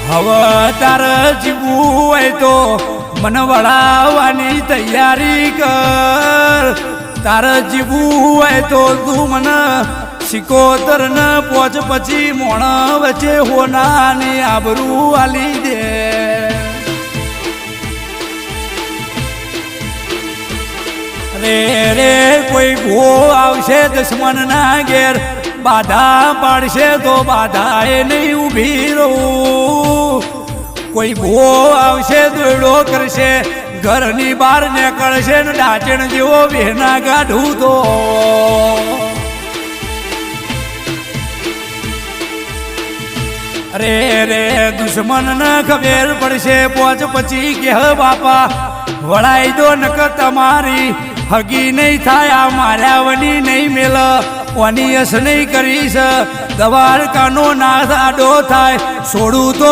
હવે તારે જીવવું હોય તો મને વળાવવાની તૈયારી કર. તારે જીવવું હોય તો તું મને સિકોતર ને પોચ પછી મોણ વચ્ચે હોનાની આબરૂ આલી દે. રે રે કોઈ ભો આવશે દુશ્મન ના ઘેર, બાધા પાડશે તો બાધા એ નહીં ઊભી રહું. કોઈ ભો આવશે દોડો કરશે, ઘરની બહાર નીકળશે ને ડાચણ જેવો વેના કાઢું તો. રે રે દુશ્મન ને ખબર પડશે પોચ પછી કે હ બાપા વળાઈ દો નક તમારી હગી નહીં થાય. આ માર્યા વની નહીં મેલ ઓની યસ નહીં કરીશ. દવારકાનો નાશ આડો થાય છોડું તો